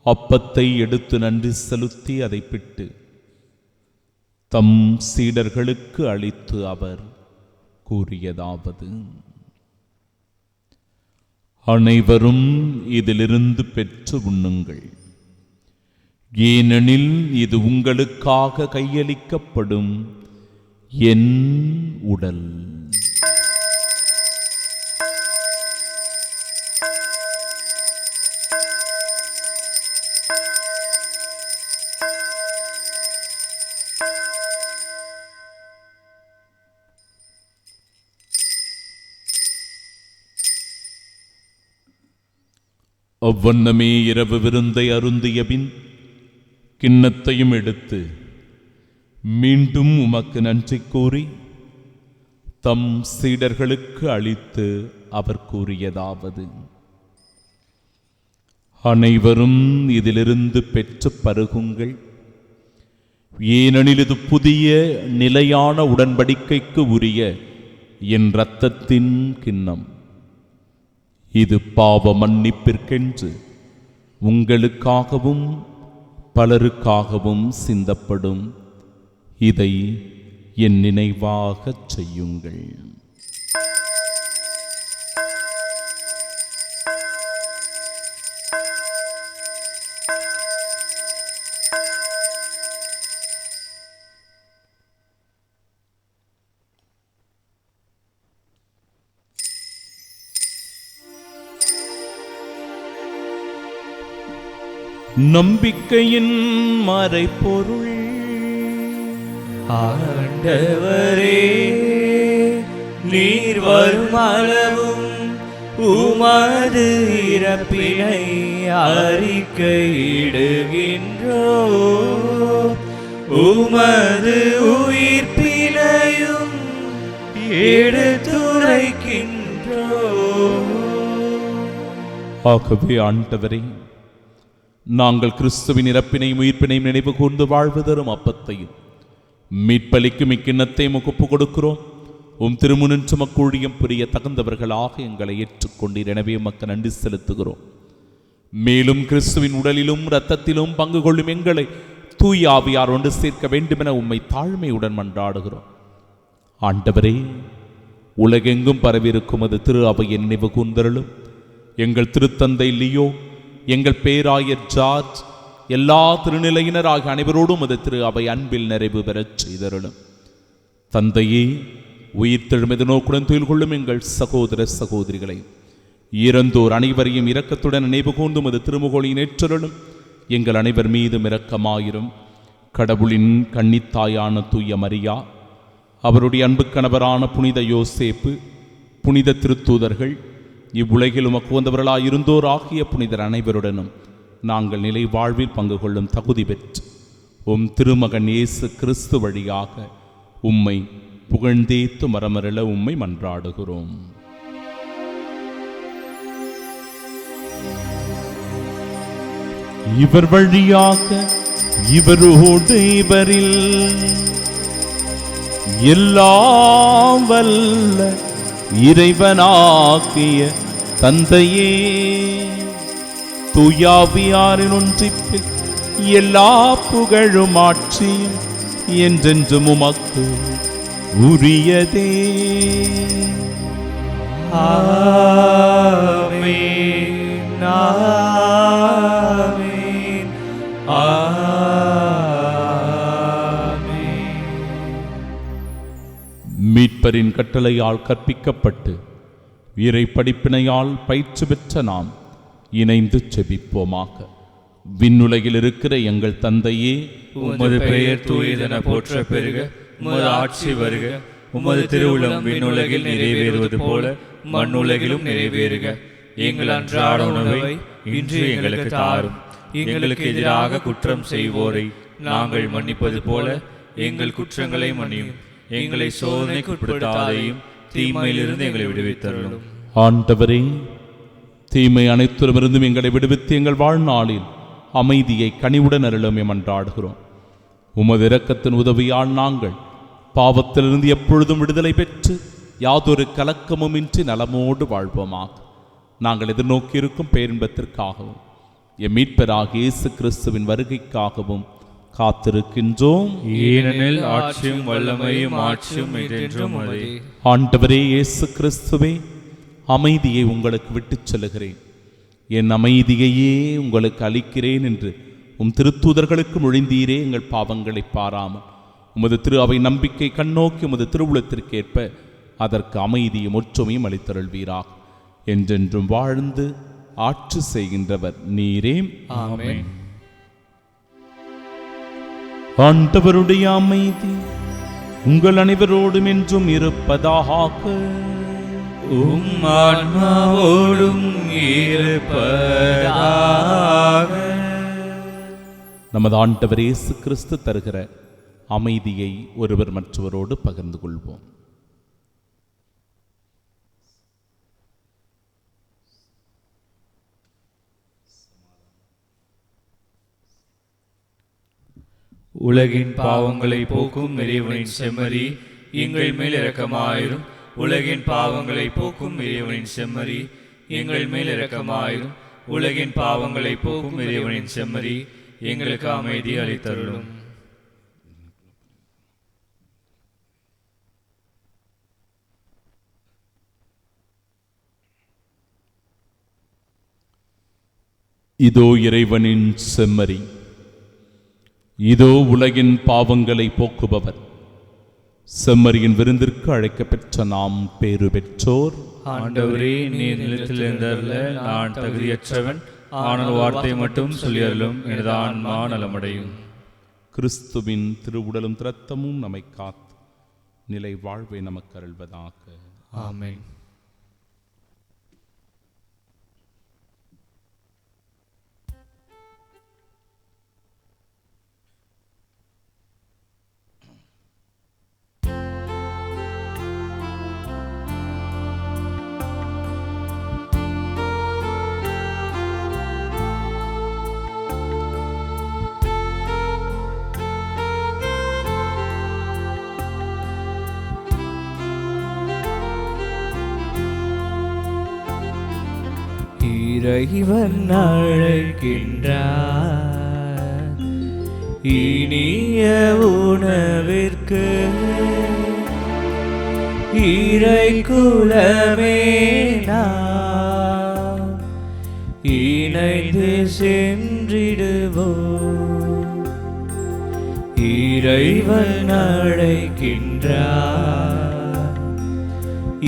B: அப்பத்தை எடுத்து நன்றி செலுத்தி அதை பிட்டு தம் சீடர்களுக்கு அளித்து அவர் கூறியதாவது: அனைவரும் இதிலிருந்து பெற்று உண்ணுங்கள். ஏனெனில் இது உங்களுக்காக கையளிக்கப்படும் என் உடல். அவ்வண்ணமே இரவு விருந்தை அருந்திய பின் கிண்ணத்தையும் எடுத்து மீண்டும் உமக்கு நன்றி கூறி தம் சீடர்களுக்கு அளித்து அவர் கூறியதாவது: அனைவரும் இதிலிருந்து பெற்று பருகுங்கள். ஏனெனில் இது புதிய நிலையான உடன்படிக்கைக்கு உரிய என் இரத்தத்தின் கிண்ணம். இது பாவ மன்னிப்பிற்கென்று உங்களுக்காகவும் பலருக்காகவும் சிந்தப்படும். இதை என் நினைவாகச் செய்யுங்கள். நம்பிக்கையின் மறைபொருள்.
A: ஆண்டவரே, நீர் வரும் அளவும் உமது இறப்பினை அறிக்கையிடுகின்றோ, உமது உயிர்ப்பினையும் எடுத்துரைக்கின்றோ.
B: ஆகவே ஆண்டவரே, நாங்கள் கிறிஸ்துவின் இறப்பினையும் உயிர்ப்பினையும் நினைவு கூர்ந்து வாழ்வு தரும் அப்பத்தையும் மீட்பளிக்கும் இக்கிண்ணத்தையும் ஒப்புக் கொடுக்கிறோம். உம் திருமுனின்று மக்கூழியம் புரிய தகுந்தவர்களாக எங்களை ஏற்றுக்கொண்டீர். எனவே உமக்கு நன்றி செலுத்துகிறோம். மேலும் கிறிஸ்துவின் உடலிலும் இரத்தத்திலும் பங்கு கொள்ளும் எங்களை தூய ஆவியார் ஒன்று சேர்க்க வேண்டுமென உம்மை தாழ்மையுடன் மன்றாடுகிறோம். ஆண்டவரே, உலகெங்கும் பரவியிருக்கும் அது திரு அவையை நினைவு கூர்ந்தருளும். எங்கள் திருத்தந்தை லியோ, எங்கள் பேராயர் ஜார்ஜ், எல்லா திருநிலையினர் ஆகிய அனைவரோடும் அது திரு அவை அன்பில் நிறைவு பெறச் செய்தருளும். தந்தையே, உயிர்த்தெழும் எதிர்நோக்குடன் துயில் கொள்ளும் எங்கள் சகோதர சகோதரிகளை இறந்தோர் அனைவரையும் இரக்கத்துடன் நினைவு கூர்ந்தும் அது திருமுகோளின் ஏற்றருளும். எங்கள் அனைவர் மீதும் இரக்கமாயிரும். கடவுளின் கன்னித்தாயான தூய மரியா, அவருடைய அன்பு கணவரான புனித யோசேப்பு, புனித திருத்தூதர்கள், இவ்வுலகில் உமக்கு வந்தவர்களாய் இருந்தோர் ஆகிய புனிதர் அனைவருடனும் நாங்கள் நிலை வாழ்வில் பங்கு கொள்ளும் தகுதி பெற்று உம் திருமகன் இயேசு கிறிஸ்து வழியாக உம்மை புகழ்ந்தேத்து மரமருள உம்மை மன்றாடுகிறோம். இவர் வழியாக இவரோடு இவரில் எல்லாம் வல்ல இறைவனாகிய தந்தையே, தூயாவியாரின் ஒன்றிப்பில் எல்லா புகழும் ஆட்சியும் என்றென்றும் உமக்கு உரியதே.
A: ஆமென், ஆமென், ஆமென்.
B: மீட்பரின் கட்டளையால் கற்பிக்கப்பட்டு இறை படிப்பினையால் பயிற்சி பெற்ற நாம் இணைந்து செபிப்போமாக. விண்ணுலகில் இருக்கிற எங்கள் தந்தையே,
A: உமது பெயர் தூயதென போற்ற பெருக, உமது ஆட்சி வருக, உமது திருவுளம் விண்ணுலகில் நிறைவேறுவது போல மண்ணுலகிலும் நிறைவேறுக. எங்கள் அன்றாட உணவை இன்று எங்களுக்கு தாரும். எங்களுக்கு எதிராக குற்றம் செய்வோரை நாங்கள் மன்னிப்பது போல எங்கள் குற்றங்களை மன்னியும். எங்களை சோதனைக்கு உட்படுத்தாதையும் தீமையிலிருந்து எங்களை விடுவித்தருளும்.
B: ஆண்டவரே, தீமை அனைத்திலுமிருந்தும் எங்களை விடுவித்து எங்கள் வாழ்நாளில் அமைதியை கனிவுடன் அருளும் மன்றாடுகிறோம். உமது இரக்கத்தின் உதவியால் நாங்கள் பாவத்திலிருந்து எப்பொழுதும் விடுதலை பெற்று யாதொரு கலக்கமுமின்றி நலமோடு வாழ்வோமாக. நாங்கள் எதிர்நோக்கியிருக்கும் பேரின்பத்திற்காகவும் எம் மீட்பராகிய இயேசு கிறிஸ்துவின் வருகைக்காகவும் காத்திருக்கின்றோம்.
A: ஏனெனில் ஆட்சியும் வல்லமையும் ஆட்சியும் என்றென்றும் உமதே.
B: ஆண்டவரே இயேசு கிறிஸ்துவே, அமைதியை உங்களுக்கு விட்டுச் செல்கிறேன், என் அமைதியையே உங்களுக்கு அளிக்கிறேன் என்று உம் திருத்தூதர்களுக்கு மொழிந்தீரே. எங்கள் பாவங்களை பாராமல் உமது திரு அவை நம்பிக்கை கண்ணோக்கி உமது திருவுளத்திற்கேற்ப அதற்கு அமைதியும் ஒற்றுமையும் அளித்தருள்வீராக. என்றென்றும் வாழ்ந்து ஆட்சி செய்கின்றவர் நீரே.
A: ஆமென்.
B: ஆண்டவருடைய அமைதி உங்கள் அனைவரோடும் என்றும் இருப்பதாக.
A: உம் ஆன்மாவோடும் இருப்பதாக.
B: நமது ஆண்டவர் இயேசு கிறிஸ்து தருகிற அமைதியை ஒருவர் மற்றவரோடு பகிர்ந்து கொள்வோம்.
A: உலகின் பாவங்களை போக்கும் இறைவனின் செம்மறி, எங்கள் மேல் இரக்கமாயிரும். உலகின் பாவங்களை போக்கும் இறைவனின் செம்மறி, எங்கள் மேல் இரக்கமாயிரும். உலகின் பாவங்களை போக்கும் இறைவனின் செம்மறி, எங்களுக்கு அமைதி அளித்தருளும்.
B: இதோ இறைவனின் செம்மறி, இதோ உலகின் பாவங்களை போக்குபவர். செம்மறியின் விருந்திற்கு அழைக்கப்பெற்ற நாம் பேறு பெற்றோர்.
A: ஆண்டவரே, நீர் நிலத்தில் இருந்தருள நான் தகுதியற்றவன். ஆனால் வார்த்தை மட்டும் சொல்லியருளும், எனது ஆன்மா நலமடையும்.
B: கிறிஸ்துவின் திருவுடலும் இரத்தமும் நம்மை காத்து நிலை வாழ்வை நமக்கு அருள்வதாக.
A: ஆமென். இறைவன் அழைக்கின்றார் இனிய உணவிற்கு. இறை குலமே நாம் இணைந்து சென்றிடுவோம். இறைவன் அழைக்கின்றார்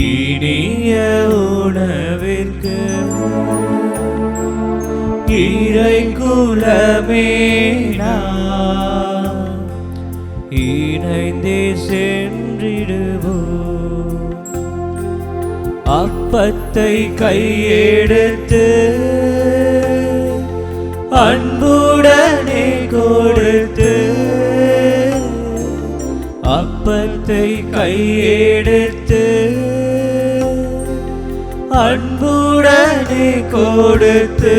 A: இனிய உணவிற்கு. இறை குலமே நாம் இணைந்தே சென்றிடுவோம். அப்பத்தை கையெடுத்து அன்புடனே கொடுத்து, அப்பத்தை கையெடுத்து அன்புடனே கொடுத்து,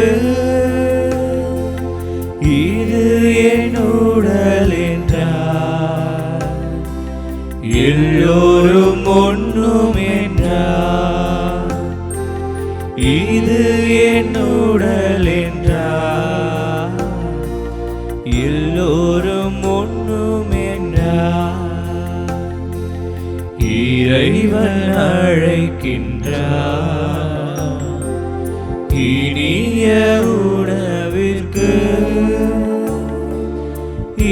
A: இது என் உடல் என்றார். எல்லோரும் ஒன்றும் என்றார். இது என் உடல் என்றார். எல்லோரும் ஒன்றும் என்றார். இறைவன் அழைக்கின்றார் இனிய உணவிற்கு.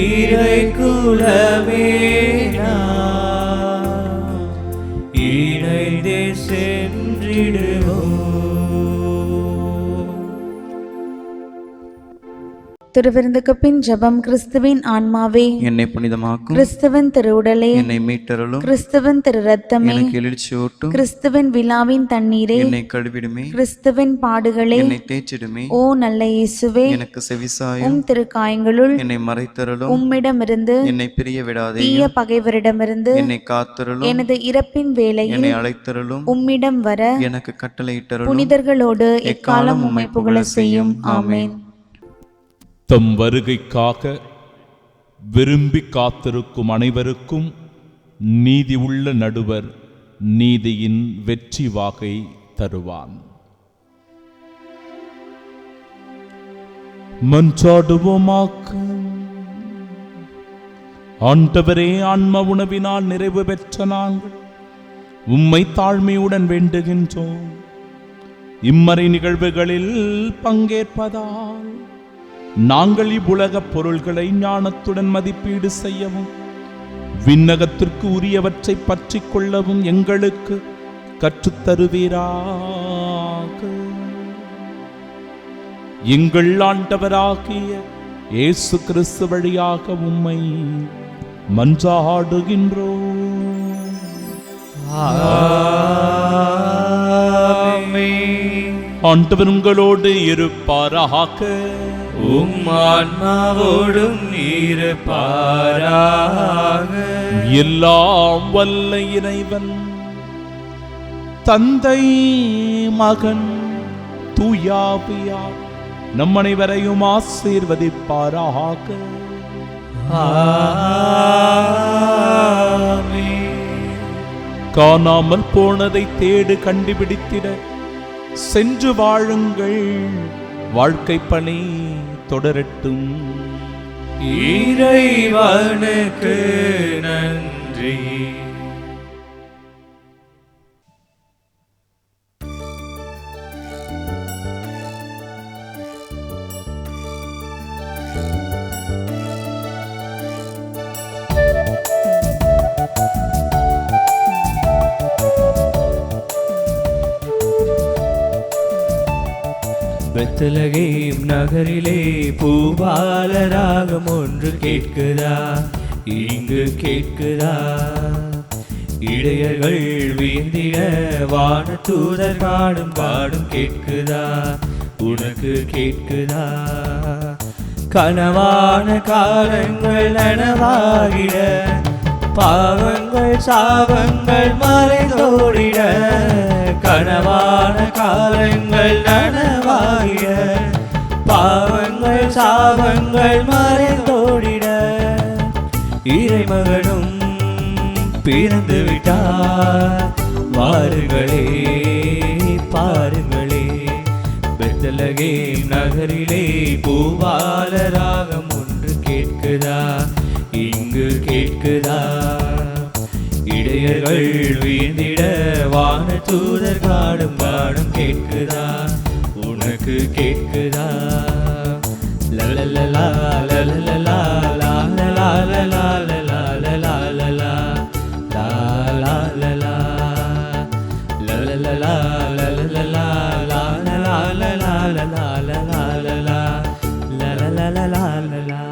A: இறை குலமே நாம் இணைந்தே சென்றிடுவோம்.
F: திருவிருந்துக்கு பின் ஜெபம். கிறிஸ்துவின் ஆன்மாவே
G: என்னை புனிதமாக்கும்.
F: கிறிஸ்துவின் திருவுடலே
G: என்னை மீட்டருளும்.
F: கிறிஸ்துவின் திரு ரத்தமே
G: எனக்கு எழுச்சியூட்டும்.
F: கிறிஸ்துவின் விழாவின் தண்ணீரே
G: என்னை கழுவிடுமே.
F: கிறிஸ்துவின் பாடுகளே
G: என்னை தேய்ச்சிடுமே.
F: ஓ நல்ல இயேசுவே,
G: எனக்கு செவிசாயும்.
F: உம் திருக்காயங்களுள்
G: என்னை மறைத்தருளும்.
F: உம்மிடமிருந்து
G: என்னை பிரிய விடாதே.
F: தீய பகைவரிடமிருந்து
G: என்னை காத்தருளும்.
F: எனது இறப்பின் வேளையில்
G: என்னை அழைத்தருளும்.
F: உம்மிடம் வர
G: எனக்கு கட்டளையிட்டருளும்.
F: புனிதர்களோடு எக்காலம் உம்மை புகழ செய்யும். ஆமென்.
B: தம் வருகைக்காக விரும்பி காத்திருக்கும் அனைவருக்கும் நீதி உள்ள நடுவர் நீதியின் வெற்றி வாகை தருவான். மன்றாடுவோமாக. ஆண்டவரே, ஆன்ம உணவினால் நிறைவு பெற்ற நாங்கள் உம்மை தாழ்மையுடன் வேண்டுகின்றோம். இம்மறை நிகழ்வுகளில் பங்கேற்பதால் நாங்கள் இவ்வுலகப் பொருள்களை ஞானத்துடன் மதிப்பீடு செய்யவும் விண்ணகத்திற்கு உரியவற்றை பற்றிக் கொள்ளவும் எங்களுக்கு கற்றுத்தருவீராக. எங்கள் ஆண்டவராகிய இயேசு கிறிஸ்து வழியாக உம்மை மன்றாடுகின்றோம்.
A: ஆமென்.
B: ஆண்டவர் உங்களோடு இருப்பாராக.
A: ஆன்மாவோடும் இருப்பாராக.
B: எல்லாம் வல்ல இறைவன் தந்தை, மகன், தூயாவியார் நம் அனைவரையும் ஆசீர்வதிப்பாராக. காணாமல் போனதை தேடு கண்டுபிடித்திட சென்று வாழுங்கள். வாழ்க்கை பணி தொடரட்டும்.
A: இறைவனுக்கு நன்றி. பெத்லகேம் நகரிலே பூபாலராகம் ஒன்று கேட்குதா, இங்கு கேட்குதா. இடையர்கள் வீந்திட வான தூதர் பாடும் பாடும் கேட்குதா, உனக்கு கேட்குதா. கனவான காலங்கள் நனவாகிட, பாவங்கள் சாபங்கள் மறைந்தோடிட. கனவான காலங்கள் நனவாகிட, பாவங்கள் சாபங்கள் மறைந்தோடிட. இறைமகனும் பிறந்து விட்டார், வாருங்களே பாருங்களே. பெத்லகேம் நகரிலே பூபாலராகம் ஒன்று கேட்குதா, இங்கு கேட்குதா. இடையர்கள் வீழ்ந்திட வான தூதர் பாடும் பாடும் கேட்குதா, உனக்கு கேட்குதா. லலலலா லலலலா லாலலா லலலலா லலலலா லாலலலா லலலலா லலலலா லாலலா லலலலா லலலலா லலலலா.